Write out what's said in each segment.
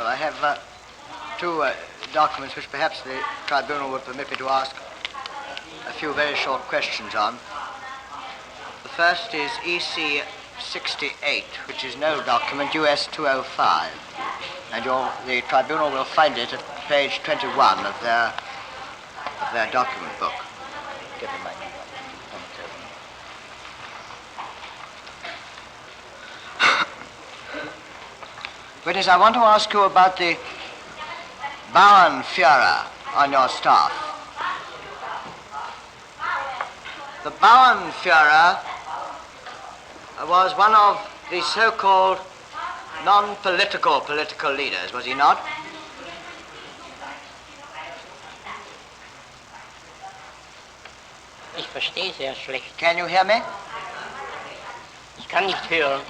Well, I have two documents which perhaps the tribunal would permit me to ask a few very short questions on. The first is EC 68, which is no document, US 205. And the tribunal will find it at page 21 of their document book. Give me my Witness, I want to ask you about the Bauernführer on your staff. The Bauernführer was one of the so-called non-political political leaders, was he not? Ich verstehe sehr schlecht. Can you hear me? Ich kann nicht hören.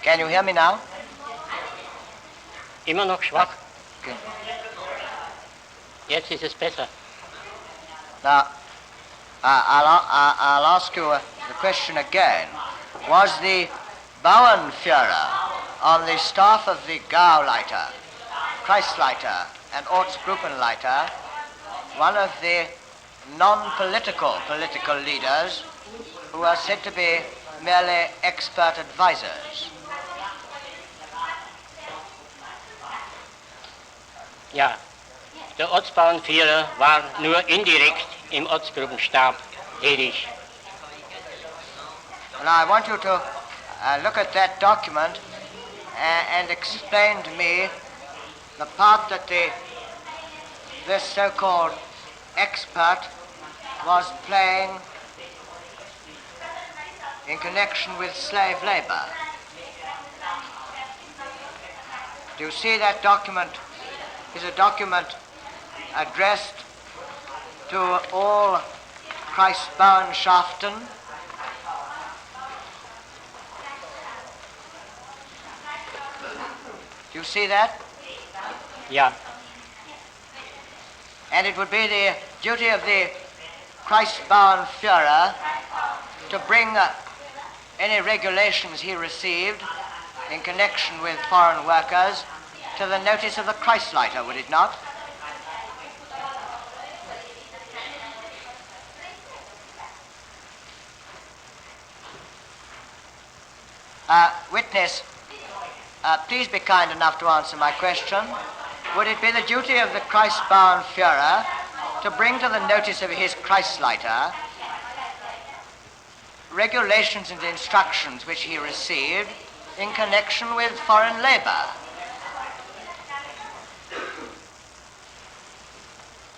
Can you hear me now? Immer noch schwach. Okay. Jetzt ist es besser. Now, I'll ask you the question again. Was the Bauernführer on the staff of the Gauleiter, Kreisleiter, and Ortsgruppenleiter one of the non-political political leaders who are said to be merely expert advisors? Ja, der Ortsbauernführer war nur indirekt im Ortsgruppenstab tätig. Well, I want you to look at that document and explain to me the part that this so-called expert was playing in connection with slave labor. Do you see that document is a document addressed to all Kreisbauernschaften? Do you see that? Ja. And it would be the duty of the Kreisbauernführer to bring any regulations he received in connection with foreign workers to the notice of the Kreisleiter, would it not? Witness, please be kind enough to answer my question. Would it be the duty of the Kreisbauernführer to bring to the notice of his Kreisleiter regulations and instructions which he received in connection with foreign labor?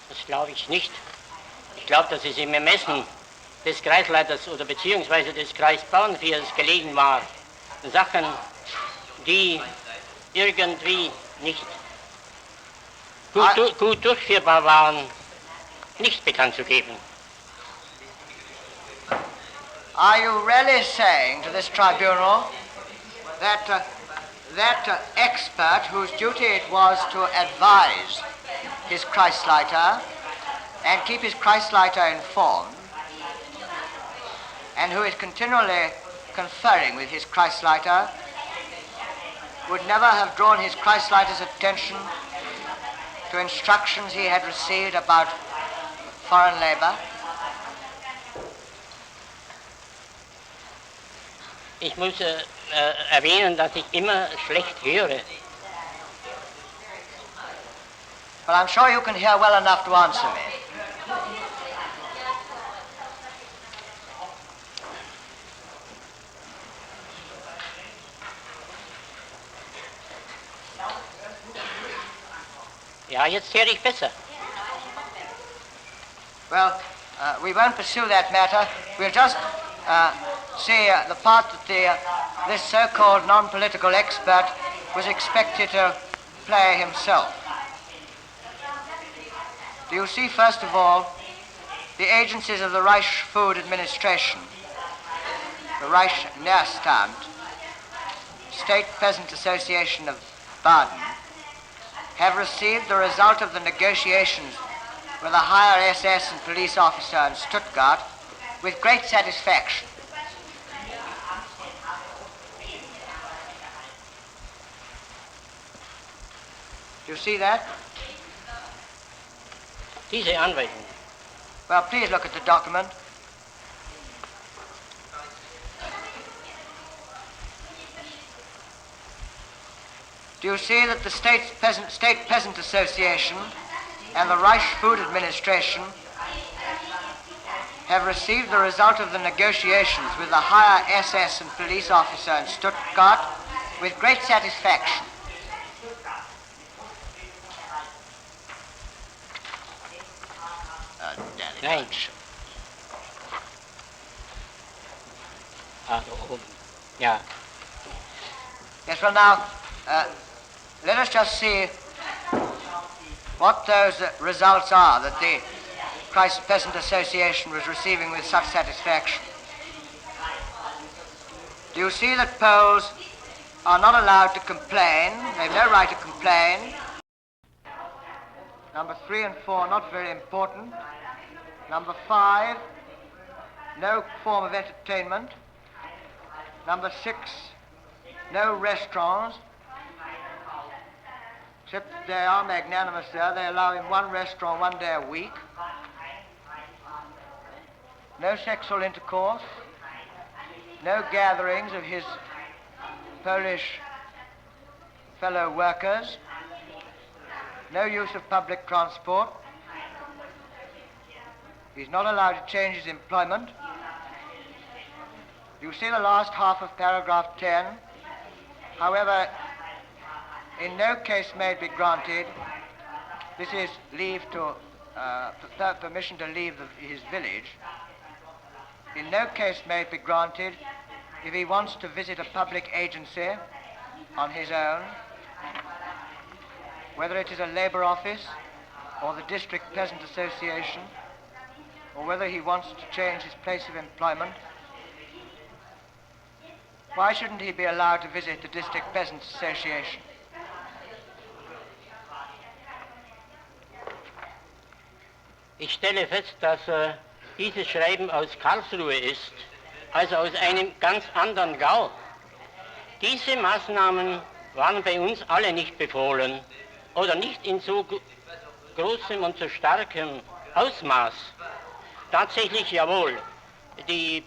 Das glaube ich nicht. Ich glaube, dass es im Ermessen des Kreisleiters oder beziehungsweise des Kreisbauernführers gelegen war, Sachen, die irgendwie nicht gut durchführbar waren, nicht bekannt zu geben. Are you really saying to this tribunal that that expert whose duty it was to advise his Kreisleiter and keep his Kreisleiter informed, and who is continually conferring with his Kreisleiter, would never have drawn his Kreisleiter's attention to instructions he had received about foreign labor? Ich muss erwähnen, dass ich immer schlecht höre. Well, I'm sure you can hear well enough to answer me. Ja, jetzt höre ich besser. Well, we won't pursue that matter. We'll just see the part that this so-called non-political expert was expected to play himself. Do you see, first of all, the agencies of the Reich Food Administration, the Reich Nährstand, State Peasant Association of Baden, have received the result of the negotiations with a higher SS and police officer in Stuttgart with great satisfaction. Do you see that? Diese Anweisung. Well, please look at the document. Do you see that the State Peasant Association and the Reich Food Administration have received the result of the negotiations with the higher SS and police officer in Stuttgart with great satisfaction? Nein. Ah, da oben. Ja. Yes, well now, let us just see what those results are that the Christ Peasant Association was receiving with such satisfaction. Do you see that Poles are not allowed to complain? They have no right to complain. Number 3 and 4, not very important. Number 5, no form of entertainment. Number 6, no restaurants. Except they are magnanimous there. They allow him one restaurant 1 day a week. No sexual intercourse. No gatherings of his Polish fellow workers. No use of public transport. He's not allowed to change his employment. You see the last half of paragraph 10. However, in no case may it be granted, this is leave to, permission to leave his village. In no case may it be granted if he wants to visit a public agency on his own, whether it is a labor office or the district peasant association, or whether he wants to change his place of employment. Why shouldn't he be allowed to visit the district peasants association? Ich stelle fest, dass dieses Schreiben aus Karlsruhe ist, also aus einem ganz anderen Gau. Diese Maßnahmen waren bei uns alle nicht befohlen oder nicht in so großem und so starkem Ausmaß. Tatsächlich jawohl, die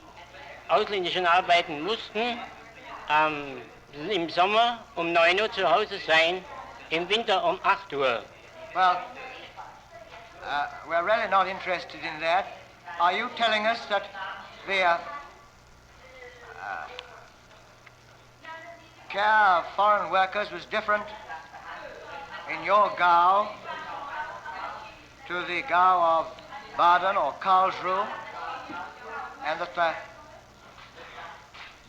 ausländischen Arbeiten mussten im Sommer um 9 Uhr zu Hause sein, im Winter um 8 Uhr. Well, we're really not interested in that. Are you telling us that the care of foreign workers was different in your Gau to the Gau of Baden or Karlsruhe, and that the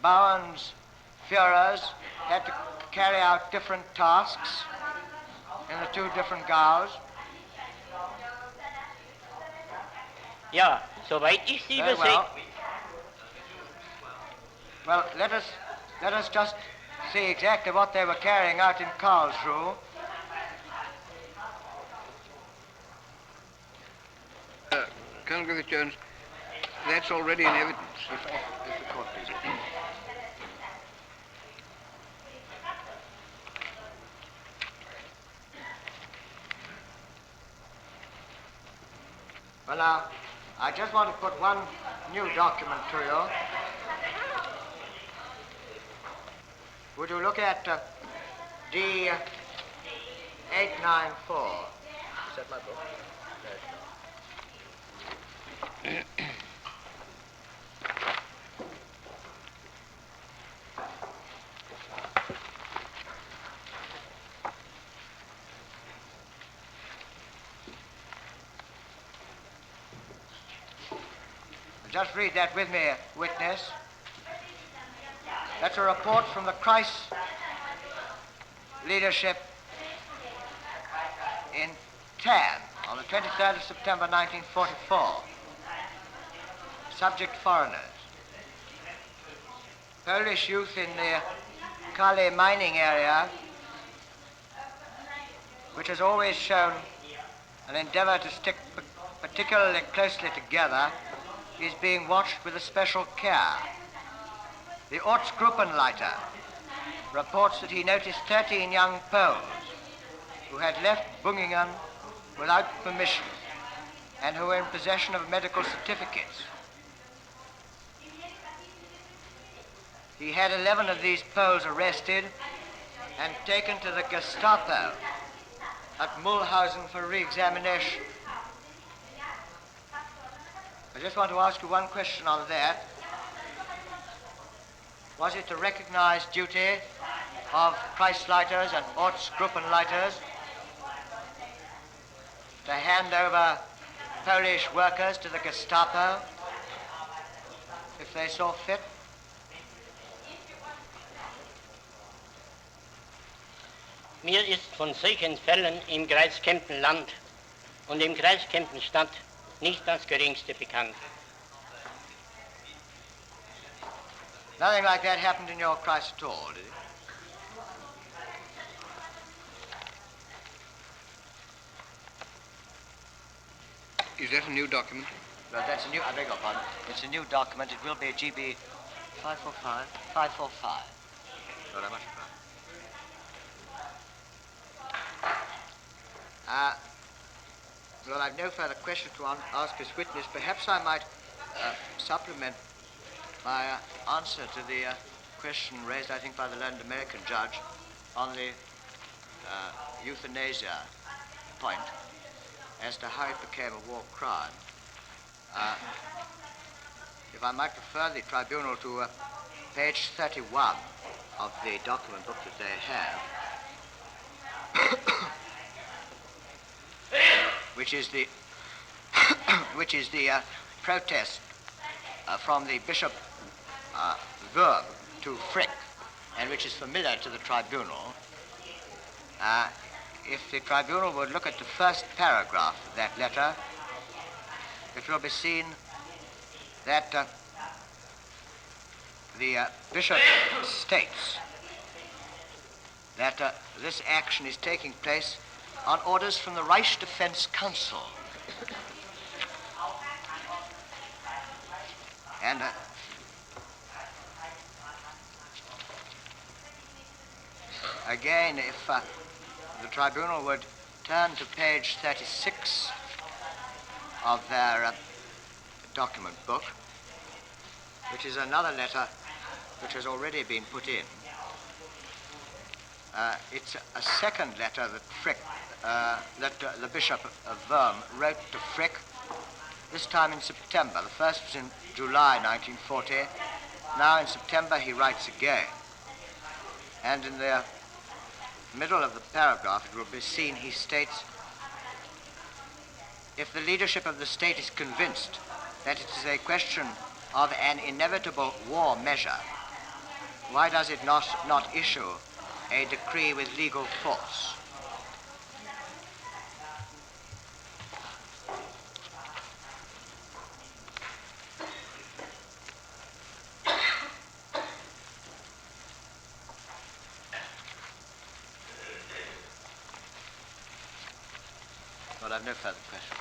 Bauern's Führers had to carry out different tasks in the two different Gaus? Ja, soweit ich sie übersehe. Well, let us just see exactly what they were carrying out in Karlsruhe. Colonel Griffith-Jones, that's already in evidence. If the court please. Well, now, I just want to put one new document to you. Would you look at D894? Is that my book? Just read that with me, witness. That's a report from the Kreis leadership in Tann on the 23rd of September 1944. Subject foreigners. Polish youth in the Kale mining area, which has always shown an endeavor to stick particularly closely together, is being watched with a special care. The Ortgruppenleiter reports that he noticed 13 young Poles who had left Bungingen without permission and who were in possession of medical certificates. He had 11 of these Poles arrested and taken to the Gestapo at Mulhausen for re-examination. I just want to ask you one question on that. Was it the recognized duty of Kreisleiters and Ortsgruppenleiters to hand over Polish workers to the Gestapo if they saw fit? Mir ist von solchen Fällen im Kreis Kempen-Land und im Kreis Kempen-Stadt nicht das Geringste bekannt. Nothing like that happened in your Kreis at all, did it? Is that a new document? Well, that's a new, I beg your pardon. It's a new document. It will be a GB 545. Well, I must try. Well, I've no further questions to ask this witness. Perhaps I might supplement my answer to the question raised, I think, by the learned American judge on the euthanasia point as to how it became a war crime. If I might refer the tribunal to page 31 of the document book that they have, which is the protest from the Bishop Wurm to Frick, and which is familiar to the tribunal. If the tribunal would look at the first paragraph of that letter, it will be seen that the bishop states that this action is taking place on orders from the Reich Defense Council. And again, if the tribunal would turn to page 36 of their document book, which is another letter which has already been put in. It's a second letter that Frick, that the Bishop of Worm wrote to Frick, this time in September. The first was in July 1940. Now in September he writes again. And in the middle of the paragraph it will be seen he states, if the leadership of the state is convinced that it is a question of an inevitable war measure, why does it not issue a decree with legal force? Well, I've no further questions.